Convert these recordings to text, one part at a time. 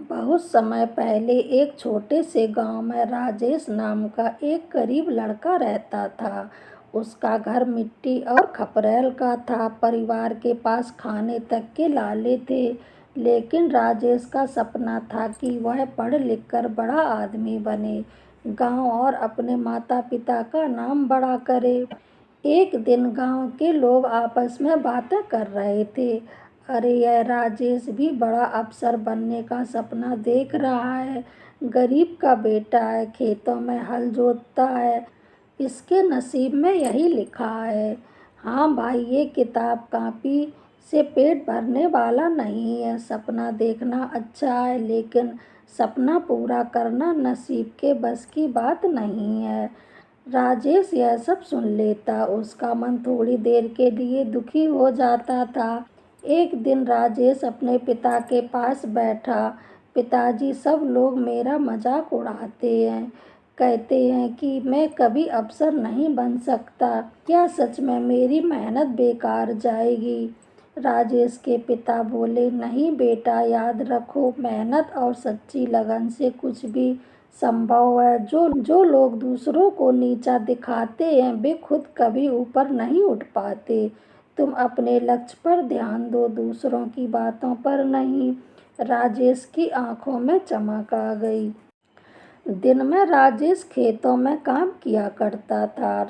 बहुत समय पहले एक छोटे से गांव में राजेश नाम का एक गरीब लड़का रहता था। उसका घर मिट्टी और खपरेल का था। परिवार के पास खाने तक के लाले थे, लेकिन राजेश का सपना था कि वह पढ़ लिख कर बड़ा आदमी बने, गांव और अपने माता पिता का नाम बड़ा करे। एक दिन गांव के लोग आपस में बातें कर रहे थे। अरे, यह राजेश भी बड़ा अफसर बनने का सपना देख रहा है। गरीब का बेटा है, खेतों में हल जोतता है, इसके नसीब में यही लिखा है। हाँ भाई, ये किताब कॉपी से पेट भरने वाला नहीं है। सपना देखना अच्छा है, लेकिन सपना पूरा करना नसीब के बस की बात नहीं है। राजेश यह सब सुन लेता, उसका मन थोड़ी देर के लिए दुखी हो जाता था। एक दिन राजेश अपने पिता के पास बैठा। पिताजी, सब लोग मेरा मजाक उड़ाते हैं, कहते हैं कि मैं कभी अफसर नहीं बन सकता। क्या सच में मेरी मेहनत बेकार जाएगी? राजेश के पिता बोले, नहीं बेटा, याद रखो, मेहनत और सच्ची लगन से कुछ भी संभव है। जो लोग दूसरों को नीचा दिखाते हैं, वे खुद कभी ऊपर नहीं उठ पाते। तुम अपने लक्ष्य पर ध्यान दो, दूसरों की बातों पर नहीं। राजेश की आंखों में चमक आ गई। दिन में राजेश खेतों में काम किया करता था।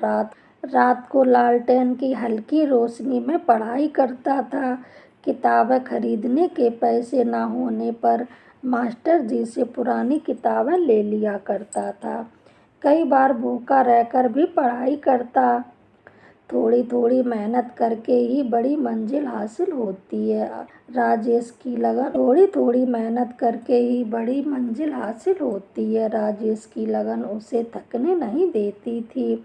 रात को लालटेन की हल्की रोशनी में पढ़ाई करता था। किताबें खरीदने के पैसे न होने पर मास्टर जी से पुरानी किताबें ले लिया करता था। कई बार भूखा रहकर भी पढ़ाई करता। थोड़ी थोड़ी मेहनत करके ही बड़ी मंजिल हासिल होती है। राजेश की लगन थोड़ी थोड़ी मेहनत करके ही बड़ी मंजिल हासिल होती है। राजेश की लगन उसे थकने नहीं देती थी।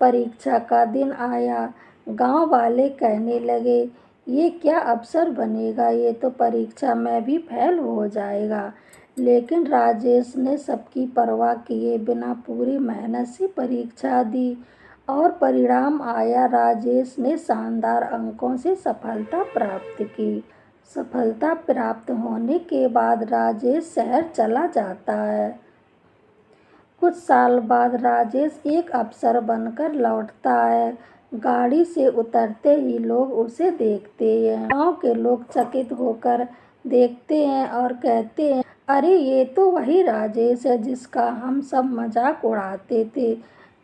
परीक्षा का दिन आया। गांव वाले कहने लगे, ये क्या अफसर बनेगा, ये तो परीक्षा में भी फेल हो जाएगा। लेकिन राजेश ने सबकी परवाह किए बिना पूरी मेहनत से परीक्षा दी और परिणाम आया। राजेश ने शानदार अंकों से सफलता प्राप्त की। सफलता प्राप्त होने के बाद राजेश शहर चला जाता है। कुछ साल बाद राजेश एक अफसर बनकर लौटता है। गाड़ी से उतरते ही लोग उसे देखते हैं। गांव के लोग चकित होकर देखते हैं और कहते हैं, अरे, ये तो वही राजेश है जिसका हम सब मजाक उड़ाते थे,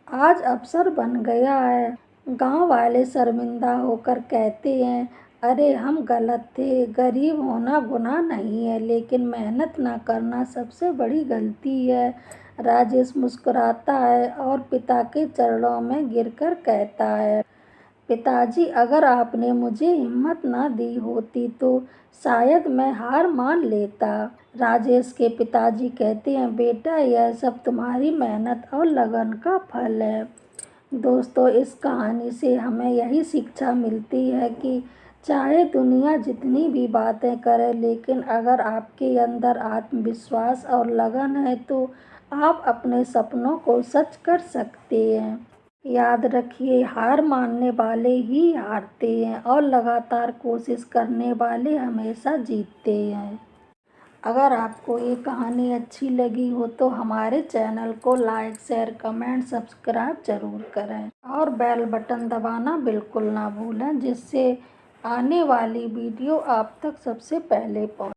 आज अफसर बन गया है। गांव वाले शर्मिंदा होकर कहते हैं, अरे, हम गलत थे। गरीब होना गुनाह नहीं है, लेकिन मेहनत न करना सबसे बड़ी गलती है। राजेश मुस्कुराता है और पिता के चरणों में गिरकर कहता है, पिताजी, अगर आपने मुझे हिम्मत न दी होती तो शायद मैं हार मान लेता। राजेश के पिताजी कहते हैं, बेटा, यह सब तुम्हारी मेहनत और लगन का फल है। दोस्तों, इस कहानी से हमें यही शिक्षा मिलती है कि चाहे दुनिया जितनी भी बातें करे, लेकिन अगर आपके अंदर आत्मविश्वास और लगन है तो आप अपने सपनों को सच कर सकते हैं। याद रखिए, हार मानने वाले ही हारते हैं और लगातार कोशिश करने वाले हमेशा जीतते हैं। अगर आपको ये कहानी अच्छी लगी हो तो हमारे चैनल को लाइक, शेयर, कमेंट, सब्सक्राइब जरूर करें और बेल बटन दबाना बिल्कुल ना भूलें, जिससे आने वाली वीडियो आप तक सबसे पहले पहुंचे।